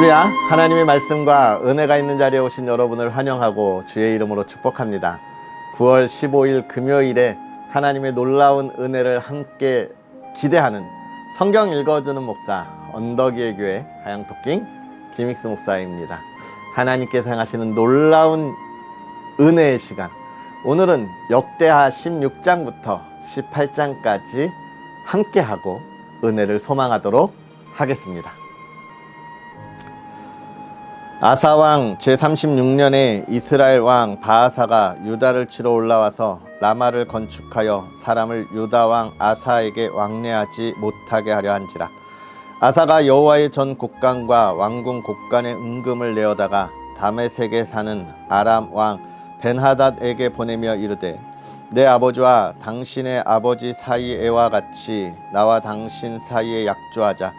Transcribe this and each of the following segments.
할렐루야. 하나님의 말씀과 은혜가 있는 자리에 오신 여러분을 환영하고 주의 이름으로 축복합니다. 9월 15일 금요일에 하나님의 놀라운 은혜를 함께 기대하는 성경 읽어주는 목사 언덕위의 교회 하양토킹 김익수 목사입니다. 하나님께서 행하시는 놀라운 은혜의 시간, 오늘은 역대하 16장부터 18장까지 함께하고 은혜를 소망하도록 하겠습니다. 아사왕 제36년에 이스라엘 왕 바아사가 유다를 치러 올라와서 라마를 건축하여 사람을 유다 왕 아사에게 왕래하지 못하게 하려 한지라. 아사가 여호와의 전 곡간과 왕궁 곡간의 은금을 내어다가 다메섹에 사는 아람 왕 벤하닷에게 보내며 이르되, 내 아버지와 당신의 아버지 사이에와 같이 나와 당신 사이에 약조하자.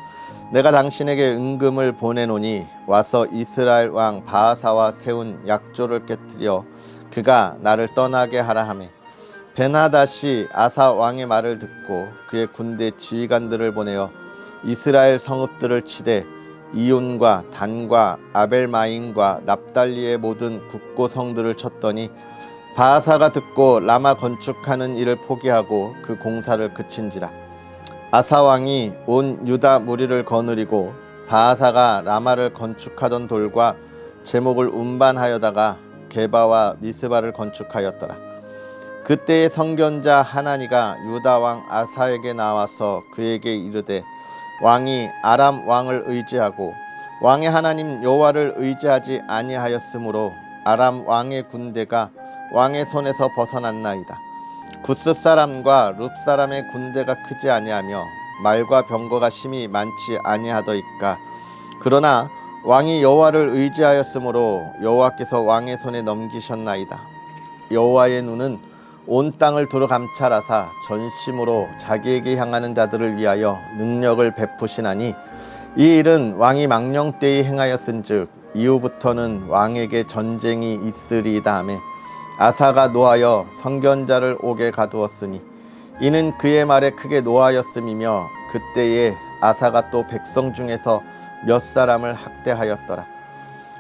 내가 당신에게 은금을 보내노니 와서 이스라엘 왕 바아사와 세운 약조를 깨뜨려 그가 나를 떠나게 하라 하매, 벤하닷이 아사 왕의 말을 듣고 그의 군대 지휘관들을 보내어 이스라엘 성읍들을 치되 이온과 단과 아벨마임과 납달리의 모든 국고성들을 쳤더니 바아사가 듣고 라마 건축하는 일을 포기하고 그 공사를 그친지라. 아사 왕이 온 유다 무리를 거느리고 바아사가 라마를 건축하던 돌과 제목을 운반하여다가 게바와 미스바를 건축하였더라. 그때의 선견자 하나니가 유다 왕 아사에게 나와서 그에게 이르되, 왕이 아람 왕을 의지하고 왕의 하나님 여호와를 의지하지 아니하였으므로 아람 왕의 군대가 왕의 손에서 벗어났나이다. 구스 사람과 룹 사람의 군대가 크지 아니하며 말과 병거가 심히 많지 아니하더이까. 그러나 왕이 여호와를 의지하였으므로 여호와께서 왕의 손에 넘기셨나이다. 여호와의 눈은 온 땅을 두루 감찰하사 전심으로 자기에게 향하는 자들을 위하여 능력을 베푸시나니, 이 일은 왕이 망령 때에 행하였은즉 이후부터는 왕에게 전쟁이 있으리이다 하매, 아사가 노하여 선견자를 옥에 가두었으니 이는 그의 말에 크게 노하였음이며, 그때에 아사가 또 백성 중에서 몇 사람을 학대하였더라.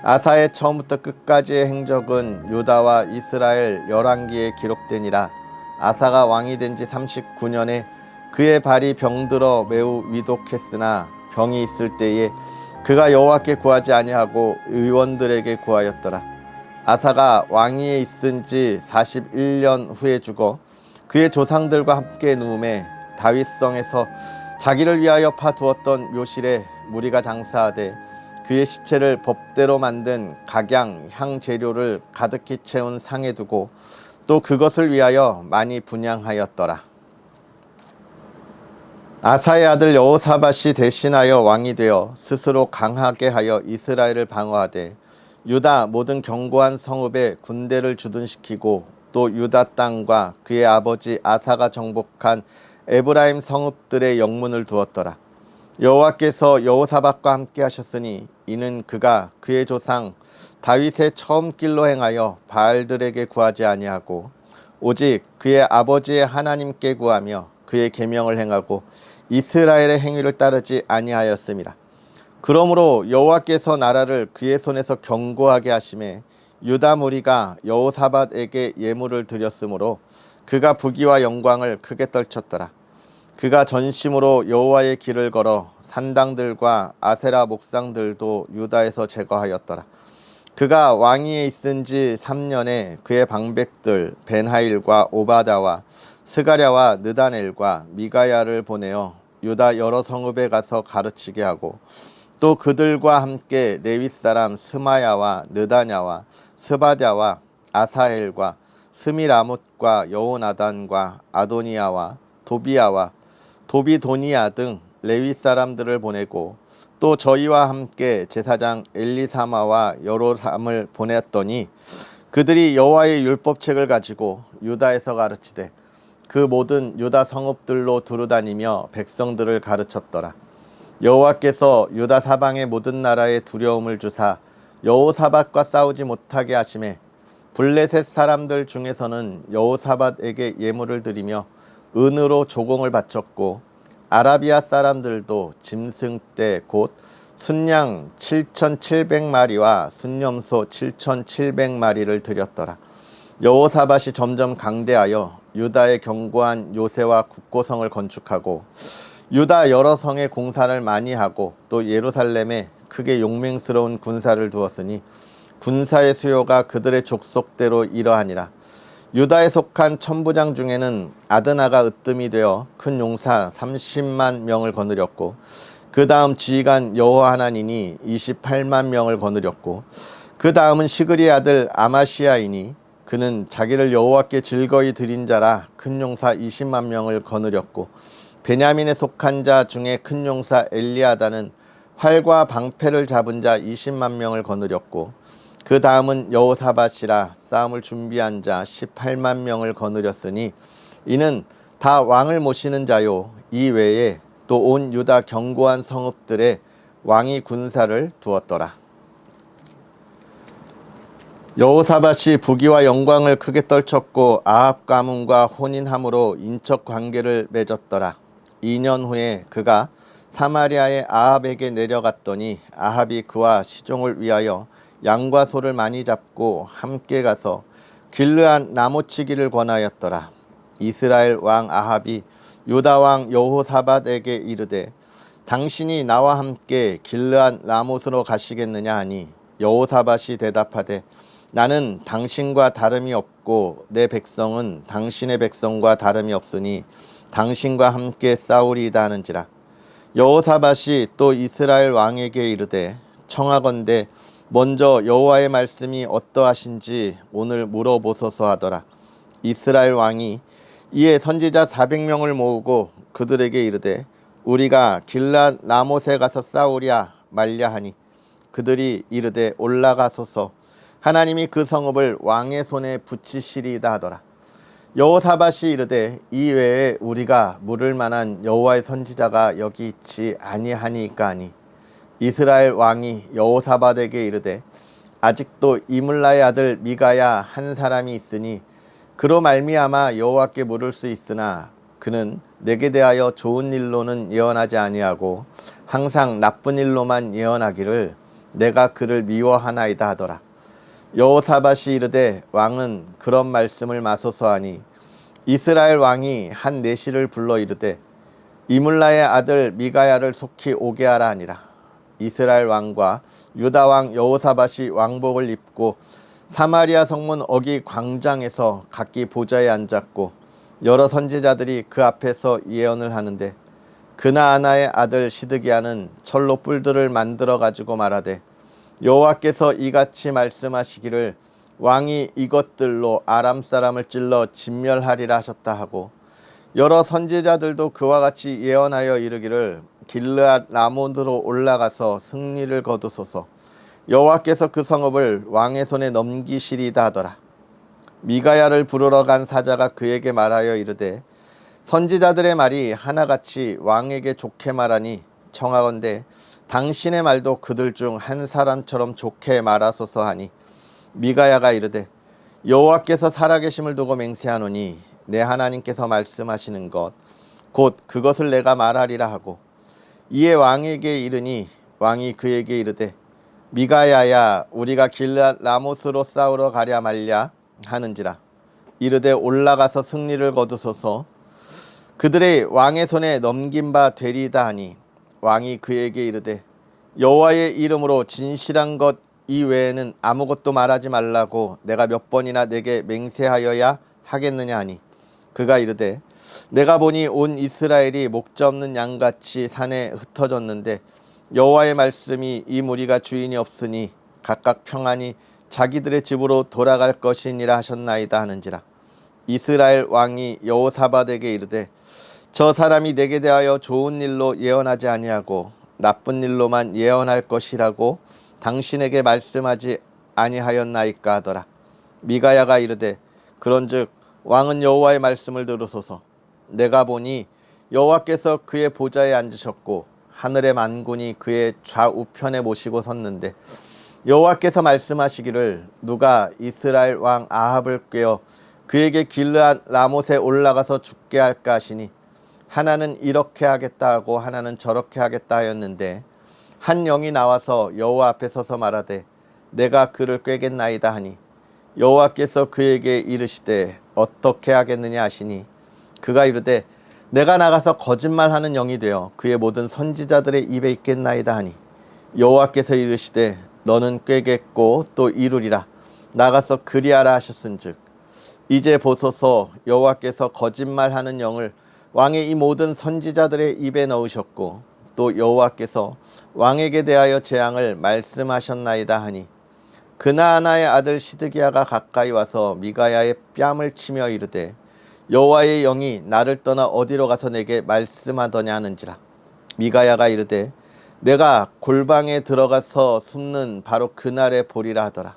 아사의 처음부터 끝까지의 행적은 유다와 이스라엘 열왕기에 기록되니라. 아사가 왕이 된 지 39년에 그의 발이 병들어 매우 위독했으나 병이 있을 때에 그가 여호와께 구하지 아니하고 의원들에게 구하였더라. 아사가 왕위에 있은 지 41년 후에 죽어 그의 조상들과 함께 누움에 다윗성에서 자기를 위하여 파두었던 묘실에 무리가 장사하되 그의 시체를 법대로 만든 각양 향 재료를 가득히 채운 상에 두고 또 그것을 위하여 많이 분향하였더라. 아사의 아들 여호사밧이 대신하여 왕이 되어 스스로 강하게 하여 이스라엘을 방어하되 유다 모든 견고한 성읍에 군대를 주둔시키고 또 유다 땅과 그의 아버지 아사가 정복한 에브라임 성읍들의 영문을 두었더라. 여호와께서 여호사밧과 함께 하셨으니 이는 그가 그의 조상 다윗의 처음 길로 행하여 바알들에게 구하지 아니하고 오직 그의 아버지의 하나님께 구하며 그의 계명을 행하고 이스라엘의 행위를 따르지 아니하였음이라. 그러므로 여호와께서 나라를 그의 손에서 견고하게 하심에 유다 무리가 여호사밧에게 예물을 드렸으므로 그가 부귀와 영광을 크게 떨쳤더라. 그가 전심으로 여호와의 길을 걸어 산당들과 아세라 목상들도 유다에서 제거하였더라. 그가 왕위에 있은 지 3년에 그의 방백들 벤하일과 오바다와 스가랴와 느다넬과 미가야를 보내어 유다 여러 성읍에 가서 가르치게 하고 또 그들과 함께 레위 사람 스마야와 느다냐와 스바랴와 아사헬과 스미라못과 여호나단과 아도니야와 도비야와 도비도니야 등 레위 사람들을 보내고 또 저희와 함께 제사장 엘리사마와 여로삼을 보냈더니 그들이 여호와의 율법책을 가지고 유다에서 가르치되 그 모든 유다 성읍들로 두루다니며 백성들을 가르쳤더라. 여호와께서 유다 사방의 모든 나라에 두려움을 주사 여호사밧과 싸우지 못하게 하심에 블레셋 사람들 중에서는 여호사밧에게 예물을 드리며 은으로 조공을 바쳤고 아라비아 사람들도 짐승 떼 곧 순양 7,700마리와 순염소 7,700마리를 드렸더라. 여호사밧이 점점 강대하여 유다의 견고한 요새와 국고성을 건축하고 유다 여러 성에 공사를 많이 하고 또 예루살렘에 크게 용맹스러운 군사를 두었으니 군사의 수요가 그들의 족속대로 이러하니라. 유다에 속한 천부장 중에는 아드나가 으뜸이 되어 큰 용사 30만 명을 거느렸고 그 다음 지휘관 여호하나니니 28만 명을 거느렸고 그 다음은 시그리 아들 아마시아이니 그는 자기를 여호와께 즐거이 드린 자라 큰 용사 20만 명을 거느렸고 베냐민에 속한 자 중에 큰 용사 엘리아다는 활과 방패를 잡은 자 20만 명을 거느렸고 그 다음은 여호사밧이라 싸움을 준비한 자 18만 명을 거느렸으니 이는 다 왕을 모시는 자요 이 외에 또 온 유다 견고한 성읍들에 왕이 군사를 두었더라. 여호사밧이 부귀와 영광을 크게 떨쳤고 아합 가문과 혼인함으로 인척 관계를 맺었더라. 2년 후에 그가 사마리아의 아합에게 내려갔더니 아합이 그와 시종을 위하여 양과 소를 많이 잡고 함께 가서 길르한 나무치기를 권하였더라. 이스라엘 왕 아합이 유다 왕 여호사밧에게 이르되 당신이 나와 함께 길르한 라못으로 가시겠느냐 하니 여호사밧이 대답하되 나는 당신과 다름이 없고 내 백성은 당신의 백성과 다름이 없으니 당신과 함께 싸우리이다 하는지라. 여호사밧이 또 이스라엘 왕에게 이르되 청하건대 먼저 여호와의 말씀이 어떠하신지 오늘 물어보소서 하더라. 이스라엘 왕이 이에 선지자 400명을 모으고 그들에게 이르되 우리가 길르앗 라못에 가서 싸우랴 말랴 하니 그들이 이르되 올라가소서 하나님이 그 성읍을 왕의 손에 붙이시리이다 하더라. 여호사밧이 이르되 이 외에 우리가 물을 만한 여호와의 선지자가 여기 있지 아니하니까 하니 이스라엘 왕이 여호사밧에게 이르되 아직도 이물라의 아들 미가야 한 사람이 있으니 그로 말미암아 여호와께 물을 수 있으나 그는 내게 대하여 좋은 일로는 예언하지 아니하고 항상 나쁜 일로만 예언하기를 내가 그를 미워하나이다 하더라. 여호사밧이 이르되 왕은 그런 말씀을 마소서 하니 이스라엘 왕이 한 내시를 불러 이르되 이물라의 아들 미가야를 속히 오게 하라 하니라. 이스라엘 왕과 유다 왕 여호사밧이 왕복을 입고 사마리아 성문 어기 광장에서 각기 보좌에 앉았고 여러 선지자들이 그 앞에서 예언을 하는데 그나아나의 아들 시드기야는 철로 뿔들을 만들어 가지고 말하되 여호와께서 이같이 말씀하시기를 왕이 이것들로 아람 사람을 찔러 진멸하리라 하셨다 하고 여러 선지자들도 그와 같이 예언하여 이르기를 길르앗 라몬으로 올라가서 승리를 거두소서 여호와께서 그 성읍을 왕의 손에 넘기시리다 하더라. 미가야를 부르러 간 사자가 그에게 말하여 이르되 선지자들의 말이 하나같이 왕에게 좋게 말하니 청하건대 당신의 말도 그들 중 한 사람처럼 좋게 말하소서 하니 미가야가 이르되 여호와께서 살아계심을 두고 맹세하노니 내 하나님께서 말씀하시는 것 곧 그것을 내가 말하리라 하고 이에 왕에게 이르니 왕이 그에게 이르되 미가야야 우리가 길르앗 라못으로 싸우러 가랴 말랴 하는지라. 이르되 올라가서 승리를 거두소서 그들의 왕의 손에 넘긴 바 되리이다 하니 왕이 그에게 이르되 여호와의 이름으로 진실한 것 이외에는 아무것도 말하지 말라고 내가 몇 번이나 내게 맹세하여야 하겠느냐 하니 그가 이르되 내가 보니 온 이스라엘이 목자 없는 양같이 산에 흩어졌는데 여호와의 말씀이 이 무리가 주인이 없으니 각각 평안히 자기들의 집으로 돌아갈 것이니라 하셨나이다 하는지라. 이스라엘 왕이 여호사밧에게 이르되 저 사람이 내게 대하여 좋은 일로 예언하지 아니하고 나쁜 일로만 예언할 것이라고 당신에게 말씀하지 아니하였나이까 하더라. 미가야가 이르되 그런즉 왕은 여호와의 말씀을 들으소서. 내가 보니 여호와께서 그의 보좌에 앉으셨고 하늘의 만군이 그의 좌우편에 모시고 섰는데 여호와께서 말씀하시기를 누가 이스라엘 왕 아합을 꾀어 그에게 길르앗 라못에 올라가서 죽게 할까 하시니 하나는 이렇게 하겠다 하고 하나는 저렇게 하겠다 하였는데 한 영이 나와서 여호와 앞에 서서 말하되 내가 그를 꾀겠나이다 하니 여호와께서 그에게 이르시되 어떻게 하겠느냐 하시니 그가 이르되 내가 나가서 거짓말하는 영이 되어 그의 모든 선지자들의 입에 있겠나이다 하니 여호와께서 이르시되 너는 꾀겠고 또 이루리라. 나가서 그리하라 하셨은즉 이제 보소서 여호와께서 거짓말하는 영을 왕의 이 모든 선지자들의 입에 넣으셨고 또 여호와께서 왕에게 대하여 재앙을 말씀하셨나이다 하니 그나아나의 아들 시드기야가 가까이 와서 미가야의 뺨을 치며 이르되 여호와의 영이 나를 떠나 어디로 가서 내게 말씀하더냐 하는지라. 미가야가 이르되 내가 골방에 들어가서 숨는 바로 그날에 보리라 하더라.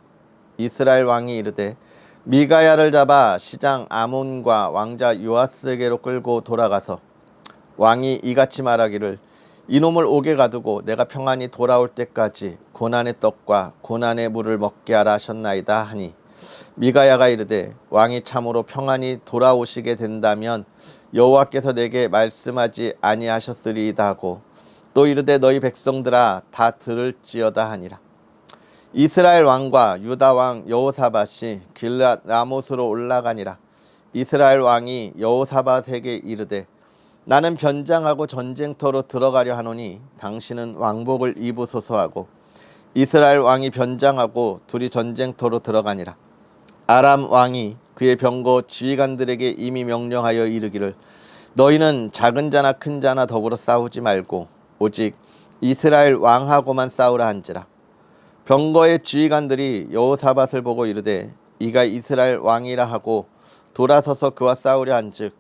이스라엘 왕이 이르되 미가야를 잡아 시장 아몬과 왕자 요아스에게로 끌고 돌아가서 왕이 이같이 말하기를 이놈을 옥에 가두고 내가 평안히 돌아올 때까지 고난의 떡과 고난의 물을 먹게 하라 하셨나이다 하니 미가야가 이르되 왕이 참으로 평안히 돌아오시게 된다면 여호와께서 내게 말씀하지 아니하셨으리이다 하고 또 이르되 너희 백성들아 다 들을지어다 하니라. 이스라엘 왕과 유다 왕 여호사밧이 길앗 라못으로 올라가니라. 이스라엘 왕이 여호사밧에게 이르되 나는 변장하고 전쟁터로 들어가려 하노니 당신은 왕복을 입으소서 하고 이스라엘 왕이 변장하고 둘이 전쟁터로 들어가니라. 아람 왕이 그의 병거 지휘관들에게 이미 명령하여 이르기를 너희는 작은 자나 큰 자나 더불어 싸우지 말고 오직 이스라엘 왕하고만 싸우라 한지라. 병거의 지휘관들이 여호사밧을 보고 이르되 이가 이스라엘 왕이라 하고 돌아서서 그와 싸우려 한즉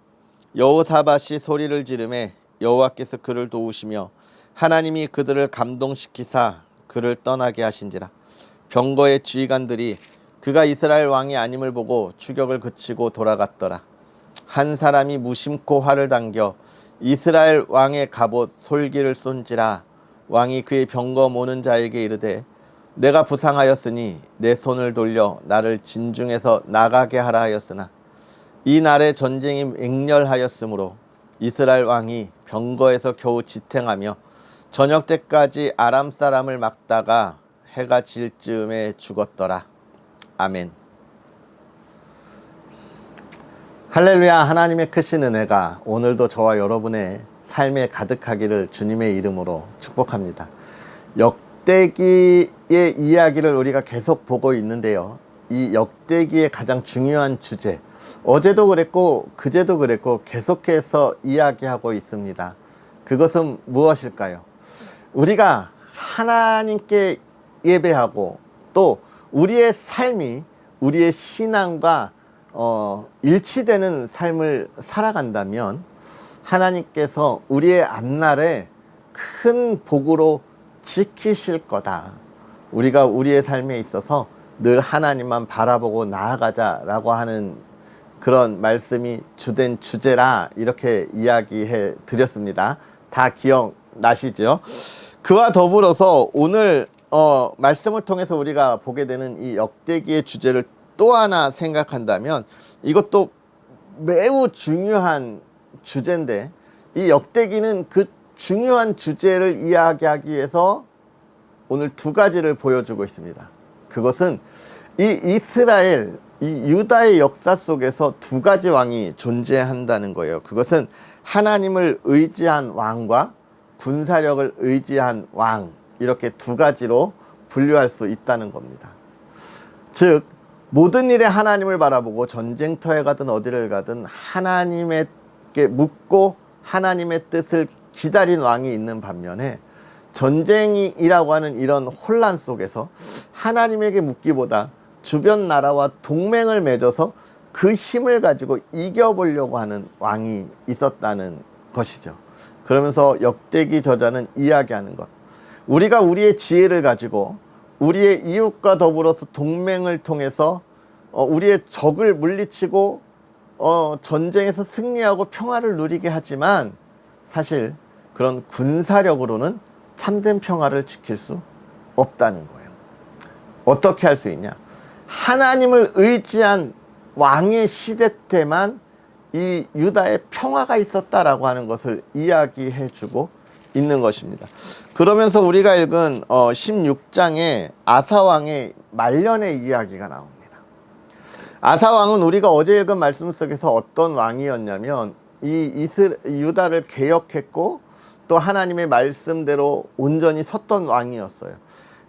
여호사밧이 소리를 지르매 여호와께서 그를 도우시며 하나님이 그들을 감동시키사 그를 떠나게 하신지라. 병거의 지휘관들이 그가 이스라엘 왕이 아님을 보고 추격을 그치고 돌아갔더라. 한 사람이 무심코 활을 당겨 이스라엘 왕의 갑옷 솔기를 쏜지라. 왕이 그의 병거 모는 자에게 이르되 내가 부상하였으니 내 손을 돌려 나를 진중에서 나가게 하라 하였으나 이 날에 전쟁이 맹렬하였으므로 이스라엘 왕이 병거에서 겨우 지탱하며 저녁 때까지 아람 사람을 막다가 해가 질 즈음에 죽었더라. 아멘. 할렐루야. 하나님의 크신 은혜가 오늘도 저와 여러분의 삶에 가득하기를 주님의 이름으로 축복합니다. 역대기의 이야기를 우리가 계속 보고 있는데요. 이 역대기의 가장 중요한 주제, 어제도 그랬고 그제도 그랬고 계속해서 이야기하고 있습니다. 그것은 무엇일까요? 우리가 하나님께 예배하고 또 우리의 삶이 우리의 신앙과 일치되는 삶을 살아간다면 하나님께서 우리의 앞날에 큰 복으로 지키실 거다. 우리가 우리의 삶에 있어서 늘 하나님만 바라보고 나아가자라고 하는 그런 말씀이 주된 주제라 이렇게 이야기해 드렸습니다. 다 기억나시죠? 그와 더불어서 오늘 말씀을 통해서 우리가 보게 되는 이 역대기의 주제를 또 하나 생각한다면 이것도 매우 중요한 주제인데 이 역대기는 그 중요한 주제를 이야기하기 위해서 오늘 두 가지를 보여주고 있습니다. 그것은 이 이스라엘, 이 유다의 역사 속에서 두 가지 왕이 존재한다는 거예요. 그것은 하나님을 의지한 왕과 군사력을 의지한 왕, 이렇게 두 가지로 분류할 수 있다는 겁니다. 즉 모든 일에 하나님을 바라보고 전쟁터에 가든 어디를 가든 하나님께 묻고 하나님의 뜻을 기다린 왕이 있는 반면에 전쟁이라고 하는 이런 혼란 속에서 하나님에게 묻기보다 주변 나라와 동맹을 맺어서 그 힘을 가지고 이겨보려고 하는 왕이 있었다는 것이죠. 그러면서 역대기 저자는 이야기하는 것, 우리가 우리의 지혜를 가지고 우리의 이웃과 더불어서 동맹을 통해서 우리의 적을 물리치고 전쟁에서 승리하고 평화를 누리게 하지만 사실 그런 군사력으로는 참된 평화를 지킬 수 없다는 거예요. 어떻게 할 수 있냐? 하나님을 의지한 왕의 시대 때만 이 유다의 평화가 있었다라고 하는 것을 이야기해 주고 있는 것입니다. 그러면서 우리가 읽은 16장에 아사왕의 말년의 이야기가 나옵니다. 아사왕은 우리가 어제 읽은 말씀 속에서 어떤 왕이었냐면 유다를 개혁했고 또 하나님의 말씀대로 온전히 섰던 왕이었어요.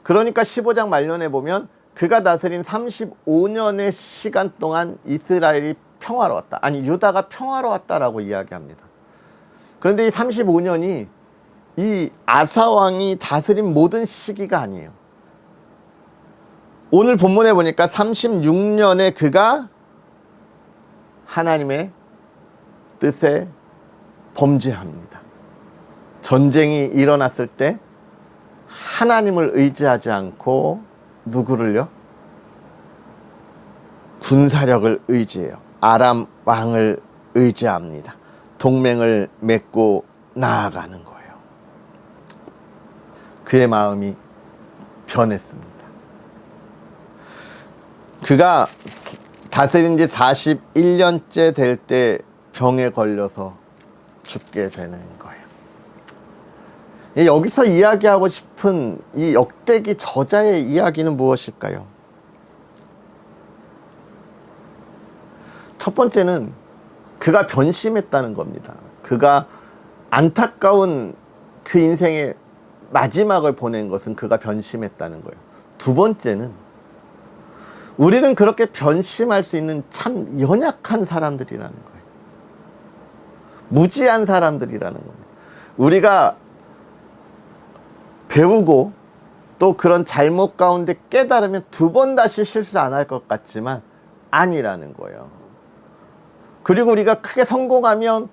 그러니까 15장 말년에 보면 그가 다스린 35년의 시간 동안 이스라엘이 평화로웠다. 아니, 유다가 평화로웠다라고 이야기합니다. 그런데 이 35년이 이 아사왕이 다스린 모든 시기가 아니에요. 오늘 본문에 보니까 36년에 그가 하나님의 뜻에 범죄합니다. 전쟁이 일어났을 때 하나님을 의지하지 않고 누구를요? 군사력을 의지해요. 아람 왕을 의지합니다. 동맹을 맺고 나아가는 거예요. 그의 마음이 변했습니다. 그가 다스린 지 41년째 될 때 병에 걸려서 죽게 되는 거예요. 여기서 이야기하고 싶은 이 역대기 저자의 이야기는 무엇일까요? 첫 번째는 그가 변심했다는 겁니다. 그가 안타까운 그 인생의 마지막을 보낸 것은 그가 변심했다는 거예요. 두 번째는 우리는 그렇게 변심할 수 있는 참 연약한 사람들이라는 거예요. 무지한 사람들이라는 겁니다. 우리가 배우고 또 그런 잘못 가운데 깨달으면 두 번 다시 실수 안 할 것 같지만 아니라는 거예요. 그리고 우리가 크게 성공하면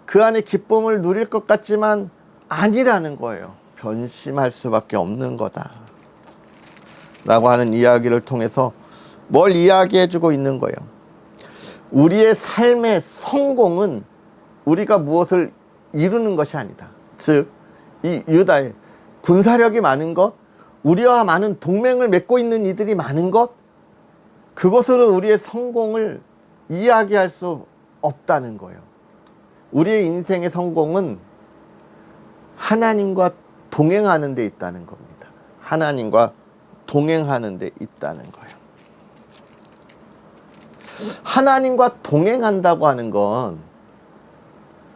그 안에 기쁨을 누릴 것 같지만 아니라는 거예요. 변심할 수밖에 없는 거다 라고 하는 이야기를 통해서 뭘 이야기해주고 있는 거예요. 우리의 삶의 성공은 우리가 무엇을 이루는 것이 아니다. 즉, 이 유다의 군사력이 많은 것, 우리와 많은 동맹을 맺고 있는 이들이 많은 것, 그것으로 우리의 성공을 이야기할 수 없다는 거예요. 우리의 인생의 성공은 하나님과 동행하는 데 있다는 겁니다. 하나님과 동행하는 데 있다는 거예요. 하나님과 동행한다고 하는 건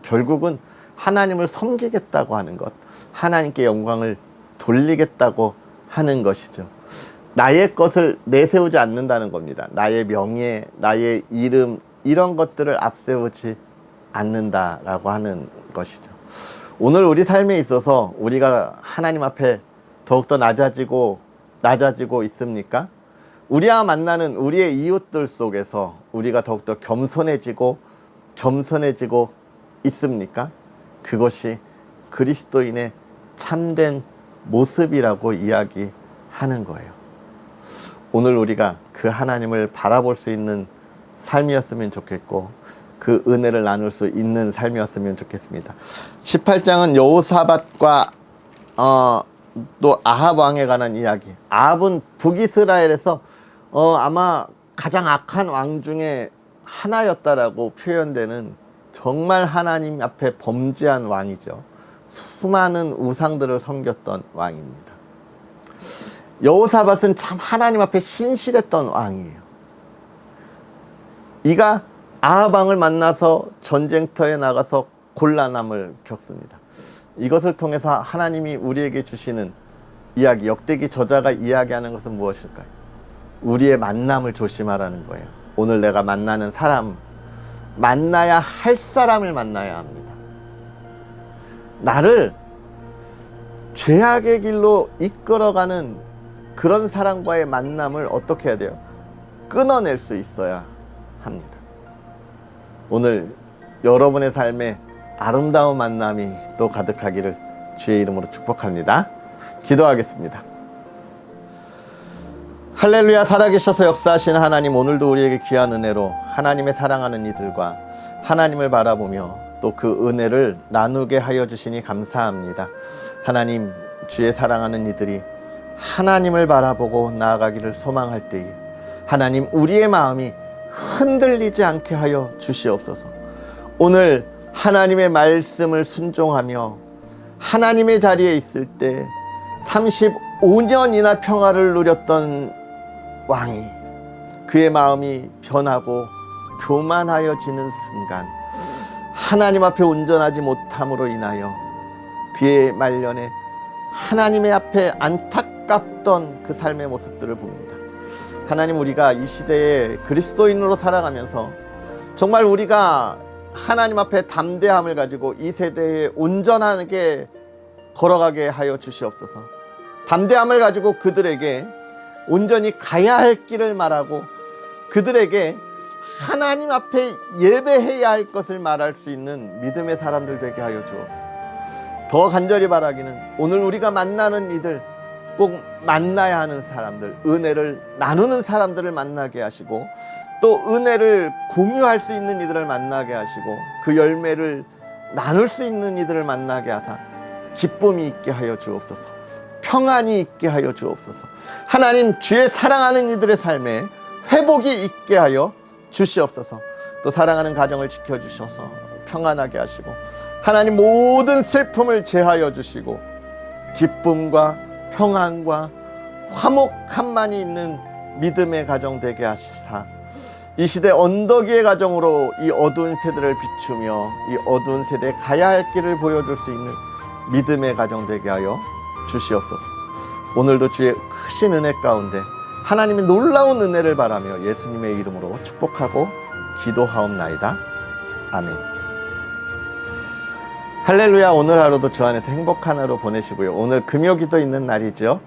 결국은 하나님을 섬기겠다고 하는 것, 하나님께 영광을 돌리겠다고 하는 것이죠. 나의 것을 내세우지 않는다는 겁니다. 나의 명예, 나의 이름, 이런 것들을 앞세우지 않는다라고 하는 것이죠. 오늘 우리 삶에 있어서 우리가 하나님 앞에 더욱더 낮아지고 있습니까? 우리와 만나는 우리의 이웃들 속에서 우리가 더욱더 겸손해지고 있습니까? 그것이 그리스도인의 참된 모습이라고 이야기하는 거예요. 오늘 우리가 그 하나님을 바라볼 수 있는 삶이었으면 좋겠고 그 은혜를 나눌 수 있는 삶이었으면 좋겠습니다. 18장은 여호사밧과 또 아합 왕에 관한 이야기. 아합은 북이스라엘에서 아마 가장 악한 왕 중에 하나였다라고 표현되는 정말 하나님 앞에 범죄한 왕이죠. 수많은 우상들을 섬겼던 왕입니다. 여호사밧은 참 하나님 앞에 신실했던 왕이에요. 이가 아합 왕을 만나서 전쟁터에 나가서 곤란함을 겪습니다. 이것을 통해서 하나님이 우리에게 주시는 이야기, 역대기 저자가 이야기하는 것은 무엇일까요? 우리의 만남을 조심하라는 거예요. 오늘 내가 만나는 사람, 만나야 할 사람을 만나야 합니다. 나를 죄악의 길로 이끌어가는 그런 사람과의 만남을 어떻게 해야 돼요? 끊어낼 수 있어야 합니다. 오늘 여러분의 삶에 아름다운 만남이 또 가득하기를 주의 이름으로 축복합니다. 기도하겠습니다. 할렐루야. 살아계셔서 역사하시는 하나님, 오늘도 우리에게 귀한 은혜로 하나님의 사랑하는 이들과 하나님을 바라보며 또 그 은혜를 나누게 하여 주시니 감사합니다. 하나님, 주의 사랑하는 이들이 하나님을 바라보고 나아가기를 소망할 때에 하나님, 우리의 마음이 흔들리지 않게 하여 주시옵소서. 오늘 하나님의 말씀을 순종하며 하나님의 자리에 있을 때 35년이나 평화를 누렸던 왕이 그의 마음이 변하고 교만하여지는 순간 하나님 앞에 온전하지 못함으로 인하여 그의 말년에 하나님의 앞에 안타깝던 그 삶의 모습들을 봅니다. 하나님, 우리가 이 시대에 그리스도인으로 살아가면서 정말 우리가 하나님 앞에 담대함을 가지고 이 세대에 온전하게 걸어가게 하여 주시옵소서. 담대함을 가지고 그들에게 온전히 가야 할 길을 말하고 그들에게 하나님 앞에 예배해야 할 것을 말할 수 있는 믿음의 사람들 되게 하여 주옵소서. 더 간절히 바라기는 오늘 우리가 만나는 이들, 꼭 만나야 하는 사람들, 은혜를 나누는 사람들을 만나게 하시고 또 은혜를 공유할 수 있는 이들을 만나게 하시고 그 열매를 나눌 수 있는 이들을 만나게 하사 기쁨이 있게 하여 주옵소서. 평안이 있게 하여 주옵소서. 하나님, 주의 사랑하는 이들의 삶에 회복이 있게 하여 주시옵소서. 또 사랑하는 가정을 지켜주셔서 평안하게 하시고 하나님, 모든 슬픔을 제하여 주시고 기쁨과 평안과 화목함만이 있는 믿음의 가정 되게 하시사 이 시대 언덕 위의 가정으로 이 어두운 세대를 비추며 이 어두운 세대에 가야 할 길을 보여줄 수 있는 믿음의 가정 되게 하여 주시옵소서. 오늘도 주의 크신 은혜 가운데 하나님의 놀라운 은혜를 바라며 예수님의 이름으로 축복하고 기도하옵나이다. 아멘. 할렐루야. 오늘 하루도 주 안에서 행복한 하루 보내시고요. 오늘 금요기도 있는 날이죠.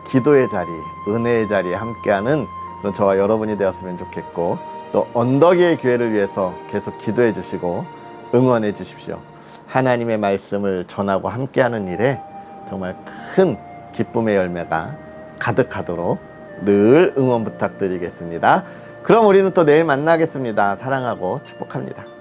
기도의 자리, 은혜의 자리에 함께하는 그런 저와 여러분이 되었으면 좋겠고 또 언덕의 교회를 위해서 계속 기도해 주시고 응원해 주십시오. 하나님의 말씀을 전하고 함께하는 일에 정말 큰 기쁨의 열매가 가득하도록 늘 응원 부탁드리겠습니다. 그럼 우리는 또 내일 만나겠습니다. 사랑하고 축복합니다.